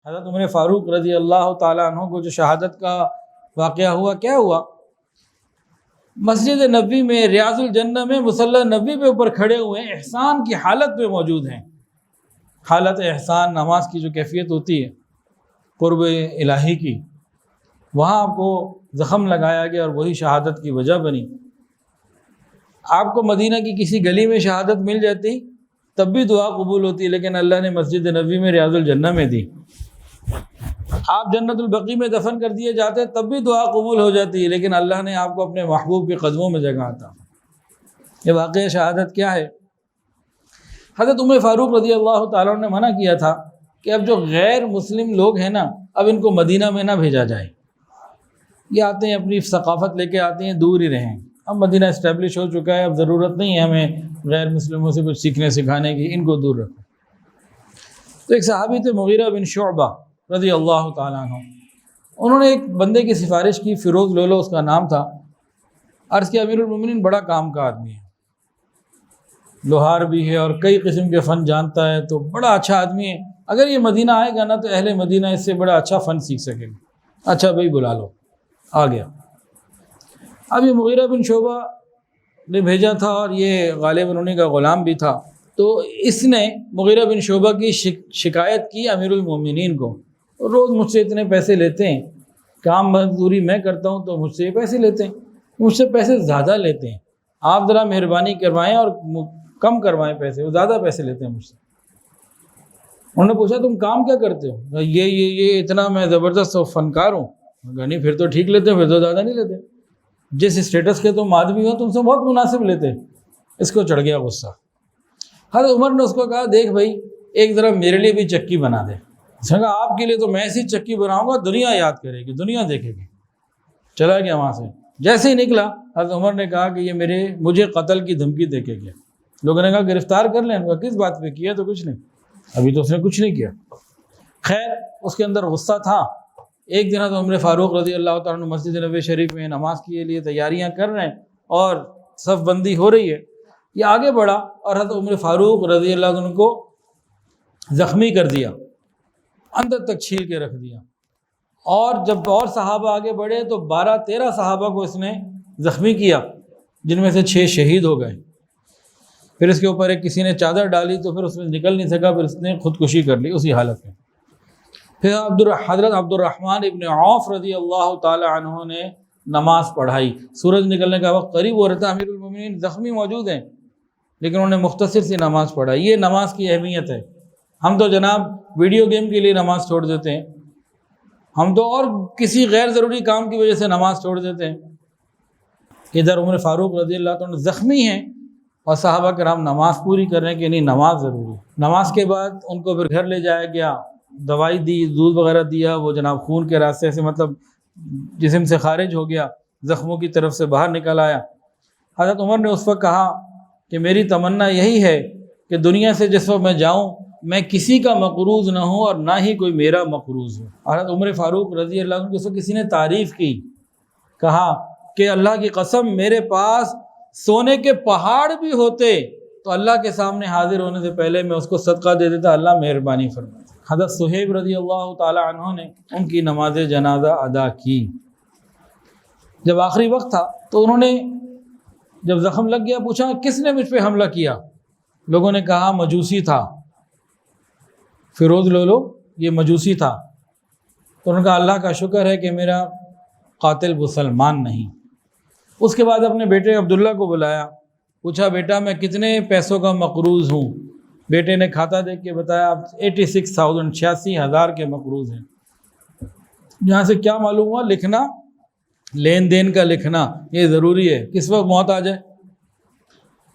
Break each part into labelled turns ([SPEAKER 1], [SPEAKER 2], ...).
[SPEAKER 1] حضرت عمر فاروق رضی اللہ تعالیٰ عنہ کو جو شہادت کا واقعہ ہوا، کیا ہوا؟ مسجد نبوی میں ریاض الجنہ میں مصلی نبوی پہ اوپر کھڑے ہوئے ہیں، احسان کی حالت میں موجود ہیں۔ حالت احسان، نماز کی جو کیفیت ہوتی ہے قرب الہی کی، وہاں آپ کو زخم لگایا گیا اور وہی شہادت کی وجہ بنی۔ آپ کو مدینہ کی کسی گلی میں شہادت مل جاتی تب بھی دعا قبول ہوتی، لیکن اللہ نے مسجد نبوی میں ریاض الجنہ میں دی۔ آپ جنت البقیع میں دفن کر دیے جاتے تب بھی دعا قبول ہو جاتی، لیکن اللہ نے آپ کو اپنے محبوب کے قدموں میں جگہ عطا۔ یہ واقعہ شہادت کیا ہے؟ حضرت عمر فاروق رضی اللہ تعالیٰ عنہ نے منع کیا تھا کہ اب جو غیر مسلم لوگ ہیں نا، اب ان کو مدینہ میں نہ بھیجا جائے۔ یہ آتے ہیں اپنی ثقافت لے کے آتے ہیں، دور ہی رہیں۔ اب مدینہ اسٹیبلش ہو چکا ہے، اب ضرورت نہیں ہے ہمیں غیر مسلموں سے کچھ سیکھنے سکھانے کی، ان کو دور رکھو۔ تو ایک صحابی تھے مغیرہ بن شعبہ رضی اللہ تعالیٰ عنہ، انہوں نے ایک بندے کی سفارش کی، فیروز لولو اس کا نام تھا۔ عرض کیا امیر المومنین بڑا کام کا آدمی ہے، لوہار بھی ہے اور کئی قسم کے فن جانتا ہے، تو بڑا اچھا آدمی ہے، اگر یہ مدینہ آئے گا نا تو اہل مدینہ اس سے بڑا اچھا فن سیکھ سکے گا۔ اچھا بھائی بلا لو۔ آ گیا۔ اب یہ مغیرہ بن شعبہ نے بھیجا تھا اور یہ غالباً انہیں کا غلام بھی تھا، تو اس نے مغیرہ بن شعبہ کی شکایت کی امیر المومنین کو، روز مجھ سے اتنے پیسے لیتے ہیں، کام مزدوری میں کرتا ہوں تو مجھ سے یہ پیسے لیتے ہیں، مجھ سے پیسے زیادہ لیتے ہیں، آپ ذرا مہربانی کروائیں اور کم کروائیں پیسے، وہ زیادہ پیسے لیتے ہیں مجھ سے۔ انہوں نے پوچھا تم کام کیا کرتے ہو؟ یہ اتنا میں زبردست فنکار ہوں۔ نہیں پھر تو ٹھیک لیتے ہیں، پھر تو زیادہ نہیں لیتے، جس اسٹیٹس کے تم آدمی ہو تم سے بہت مناسب لیتے۔ اس کو چڑھ گیا غصہ۔ حضرت عمر نے اس کو کہا دیکھ بھائی ایک ذرا میرے لیے بھی چکی بنا دے۔ اس نے کہا آپ کے لیے تو میں ایسی چکی بناؤں گا دنیا یاد کرے گی، دنیا دیکھے گی۔ چلا گیا وہاں سے۔ جیسے ہی نکلا حضرت عمر نے کہا کہ یہ مجھے قتل کی دھمکی دے کے گیا۔ لوگوں نے کہا گرفتار کر لیں، کس بات پہ کیا؟ تو کچھ نہیں، ابھی تو اس نے کچھ نہیں کیا۔ خیر اس کے اندر غصہ تھا۔ ایک دن حضرت عمر فاروق رضی اللہ تعالیٰ عنہ مسجد نبوی شریف میں نماز کے لیے تیاریاں کر رہے ہیں اور صف بندی ہو رہی ہے۔ یہ آگے بڑھا اور حضرت عمر فاروق رضی اللہ عنہ کو زخمی کر دیا، اندر تک چھیل کے رکھ دیا۔ اور جب اور صحابہ آگے بڑھے تو 12-13 صحابہ کو اس نے زخمی کیا، جن میں سے 6 شہید ہو گئے۔ پھر اس کے اوپر ایک کسی نے چادر ڈالی تو پھر اس میں نکل نہیں سکا، پھر اس نے خودکشی کر لی اسی حالت میں۔ پھر حضرت عبد الرحمن ابن عوف رضی اللہ تعالی عنہ نے نماز پڑھائی۔ سورج نکلنے کا وقت قریب ہو رہا تھا، امیر المومنین زخمی موجود ہیں، لیکن انہوں نے مختصر سی نماز پڑھائی۔ یہ نماز کی اہمیت ہے۔ ہم تو جناب ویڈیو گیم کے لیے نماز چھوڑ دیتے ہیں، ہم تو اور کسی غیر ضروری کام کی وجہ سے نماز چھوڑ دیتے ہیں۔ ادھر عمر فاروق رضی اللہ عنہ زخمی ہیں اور صحابہ کرام نماز پوری کر رہے ہیں کہ نہیں نماز ضروری۔ نماز کے بعد ان کو پھر گھر لے جایا گیا، دوائی دی، دودھ وغیرہ دیا، وہ جناب خون کے راستے سے مطلب جسم سے خارج ہو گیا، زخموں کی طرف سے باہر نکل آیا۔ حضرت عمر نے اس وقت کہا کہ میری تمنا یہی ہے کہ دنیا سے جس وقت میں جاؤں میں کسی کا مقروض نہ ہوں اور نہ ہی کوئی میرا مقروض ہو۔ حضرت عمر فاروق رضی اللہ عنہ کی اس وقت کسی نے تعریف کی، کہا کہ اللہ کی قسم میرے پاس سونے کے پہاڑ بھی ہوتے تو اللہ کے سامنے حاضر ہونے سے پہلے میں اس کو صدقہ دے دیتا، اللہ مہربانی فرمائے۔ حضرت صہیب رضی اللہ تعالی عنہ نے ان کی نماز جنازہ ادا کی۔ جب آخری وقت تھا تو انہوں نے جب زخم لگ گیا پوچھا کس نے مجھ پہ حملہ کیا؟ لوگوں نے کہا مجوسی تھا، فیروز لولو یہ مجوسی تھا۔ تو انہوں نے کہا اللہ کا شکر ہے کہ میرا قاتل مسلمان نہیں۔ اس کے بعد اپنے بیٹے عبداللہ کو بلایا، پوچھا بیٹا میں کتنے پیسوں کا مقروض ہوں؟ بیٹے نے کھاتا دیکھ کے بتایا 86,000 86,000 کے مقروض ہیں۔ یہاں سے کیا معلوم ہوا؟ لکھنا، لین دین کا لکھنا یہ ضروری ہے، کس وقت موت آ جائے۔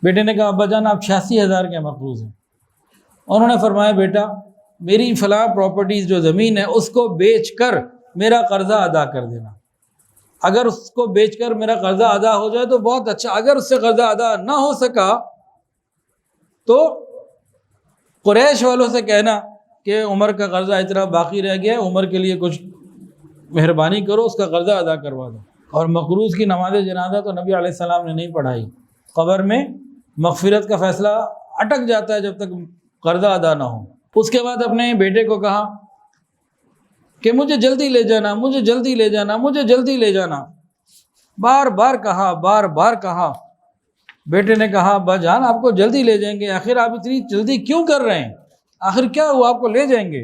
[SPEAKER 1] بیٹے نے کہا ابا جان آپ 86,000 کے مقروض ہیں۔ انہوں نے فرمایا بیٹا میری فلاں پراپرٹیز جو زمین ہے اس کو بیچ کر میرا قرضہ ادا کر دینا، اگر اس کو بیچ کر میرا قرضہ ادا ہو جائے تو بہت اچھا، اگر اس سے قرضہ ادا نہ ہو سکا تو قریش والوں سے کہنا کہ عمر کا قرضہ اتنا باقی رہ گیا ہے، عمر کے لیے کچھ مہربانی کرو، اس کا قرضہ ادا کروا دو۔ اور مقروض کی نماز جنازہ تو نبی علیہ السلام نے نہیں پڑھائی۔ قبر میں مغفرت کا فیصلہ اٹک جاتا ہے جب تک قرضہ ادا نہ ہو۔ اس کے بعد اپنے بیٹے کو کہا کہ مجھے جلدی لے جانا، مجھے جلدی لے جانا، مجھے جلدی لے جانا، بار بار کہا، بار بار کہا۔ بیٹے نے کہا ابا جان آپ کو جلدی لے جائیں گے، آخر آپ اتنی جلدی کیوں کر رہے ہیں، آخر کیا ہوا، آپ کو لے جائیں گے۔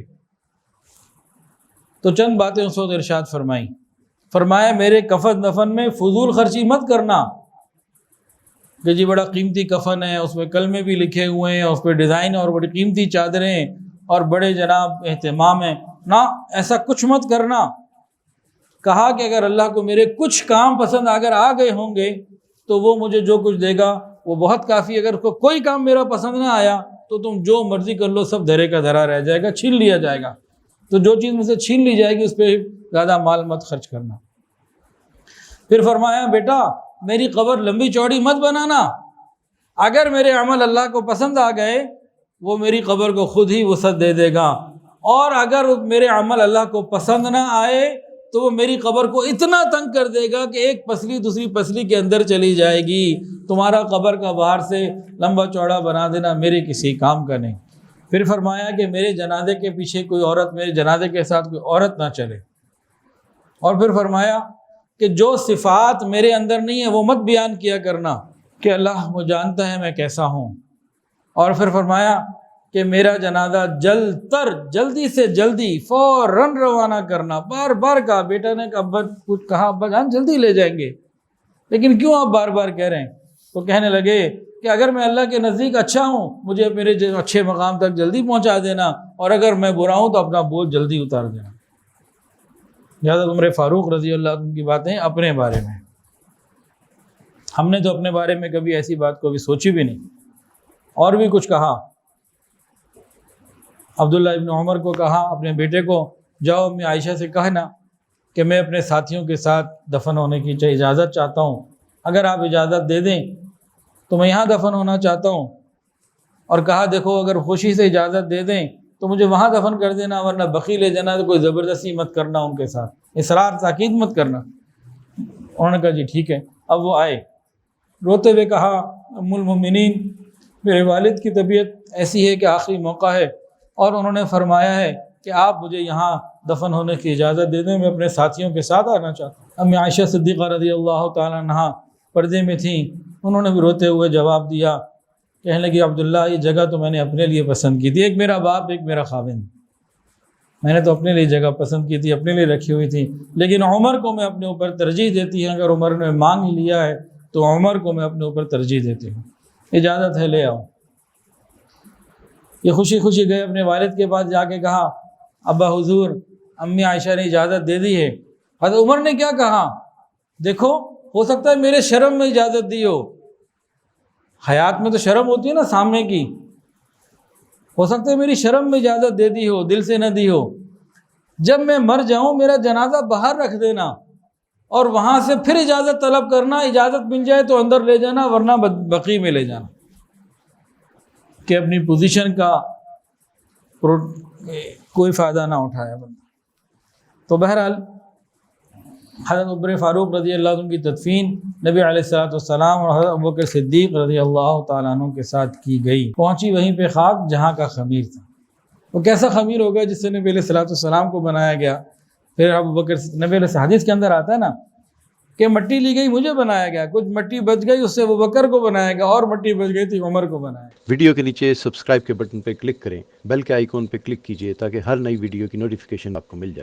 [SPEAKER 1] تو چند باتیں اس وقت ارشاد فرمائیں، فرمایا میرے کفن دفن میں فضول خرچی مت کرنا کہ جی بڑا قیمتی کفن ہے، اس میں کلمے بھی لکھے ہوئے ہیں، اس پہ ڈیزائن اور بڑی قیمتی چادریں اور بڑے جناب اہتمام ہیں، نہ ایسا کچھ مت کرنا۔ کہا کہ اگر اللہ کو میرے کچھ کام پسند اگر آ گئے ہوں گے تو وہ مجھے جو کچھ دے گا وہ بہت کافی، اگر اس کو کوئی کام میرا پسند نہ آیا تو تم جو مرضی کر لو، سب دھرے کا دھرا رہ جائے گا، چھین لیا جائے گا، تو جو چیز مجھ سے چھین لی جائے گی اس پہ زیادہ مال مت خرچ کرنا۔ پھر فرمایا بیٹا میری قبر لمبی چوڑی مت بنانا، اگر میرے عمل اللہ کو پسند آ گئے وہ میری قبر کو خود ہی وسعت دے دے گا، اور اگر میرے عمل اللہ کو پسند نہ آئے تو وہ میری قبر کو اتنا تنگ کر دے گا کہ ایک پسلی دوسری پسلی کے اندر چلی جائے گی، تمہارا قبر کا باہر سے لمبا چوڑا بنا دینا میرے کسی کام کا نہیں۔ پھر فرمایا کہ میرے جنازے کے پیچھے کوئی عورت، میرے جنازے کے ساتھ کوئی عورت نہ چلے، اور پھر فرمایا کہ جو صفات میرے اندر نہیں ہے وہ مت بیان کیا کرنا کہ اللہ وہ جانتا ہے میں کیسا ہوں۔ اور پھر فرمایا کہ میرا جنازہ جلدی سے جلدی فوراً روانہ کرنا، بار بار کہا۔ بیٹا نے کہا ابا جان جلدی لے جائیں گے، لیکن کیوں آپ بار بار کہہ رہے ہیں؟ تو کہنے لگے کہ اگر میں اللہ کے نزدیک اچھا ہوں مجھے میرے اچھے مقام تک جلدی پہنچا دینا، اور اگر میں برا ہوں تو اپنا بوجھ جلدی اتار دینا۔ حضرت عمر فاروق رضی اللہ عنہ کی باتیں اپنے بارے میں، ہم نے تو اپنے بارے میں کبھی ایسی بات کو بھی سوچی بھی نہیں۔ اور بھی کچھ کہا، عبداللہ ابن عمر کو کہا اپنے بیٹے کو، جاؤ امی عائشہ سے کہنا کہ میں اپنے ساتھیوں کے ساتھ دفن ہونے کی اجازت چاہتا ہوں، اگر آپ اجازت دے دیں تو میں یہاں دفن ہونا چاہتا ہوں۔ اور کہا دیکھو اگر خوشی سے اجازت دے دیں تو مجھے وہاں دفن کر دینا، ورنہ بقیع لے جانا، تو کوئی زبردستی مت کرنا، ان کے ساتھ اصرار تاکید مت کرنا۔ انہوں نے کہا جی ٹھیک ہے۔ اب وہ آئے، روتے ہوئے کہا ام المؤمنین میرے والد کی طبیعت ایسی ہے کہ آخری موقع ہے، اور انہوں نے فرمایا ہے کہ آپ مجھے یہاں دفن ہونے کی اجازت دے دیں، میں اپنے ساتھیوں کے ساتھ آنا چاہتا ہوں۔ امی عائشہ صدیقہ رضی اللہ تعالیٰ عنہا پردے میں تھیں، انہوں نے بھی روتے ہوئے جواب دیا، کہنے لگی عبداللہ یہ جگہ تو میں نے اپنے لیے پسند کی تھی، ایک میرا باپ ایک میرا خاوند، میں نے تو اپنے لیے جگہ پسند کی تھی، اپنے لیے رکھی ہوئی تھی، لیکن عمر کو میں اپنے اوپر ترجیح دیتی ہوں، اگر عمر نے مانگ ہی لیا ہے تو عمر کو میں اپنے اوپر ترجیح دیتی ہوں، اجازت ہے لے آؤ۔ یہ خوشی خوشی گئے اپنے والد کے پاس، جا کے کہا ابا حضور امی عائشہ نے اجازت دے دی ہے۔ حضرت عمر نے کیا کہا، دیکھو ہو سکتا ہے میرے شرم میں اجازت دی ہو، حیات میں تو شرم ہوتی ہے نا سامنے کی، ہو سکتا ہے میری شرم میں اجازت دے دی ہو، دل سے نہ دی ہو، جب میں مر جاؤں میرا جنازہ باہر رکھ دینا اور وہاں سے پھر اجازت طلب کرنا، اجازت مل جائے تو اندر لے جانا ورنہ بقیع میں لے جانا، کہ اپنی پوزیشن کا کوئی فائدہ نہ اٹھایا بندہ۔ تو بہرحال حضرت عمر فاروق رضی اللہ عنہ کی تدفین نبی علیہ الصلوۃ والسلام اور حضرت ابوبکر صدیق رضی اللہ تعالیٰ عنہ کے ساتھ کی گئی، پہنچی وہیں پہ خاک جہاں کا خمیر تھا۔ وہ کیسا خمیر ہوگا جس سے نبی علیہ الصلوۃ والسلام کو بنایا گیا؟ پھر ابوبکر نبی علیہ حدیث کے اندر آتا ہے نا کہ مٹی لی گئی مجھے بنایا گیا، کچھ مٹی بچ گئی اس سے ابوبکر کو بنایا گیا، اور مٹی بچ گئی تھی عمر کو بنایا گیا۔
[SPEAKER 2] ویڈیو کے نیچے سبسکرائب کے بٹن پہ کلک کریں، بیل کے آئیکن پہ کلک کیجئے تاکہ ہر نئی ویڈیو کی نوٹیفیکیشن آپ کو مل جائے۔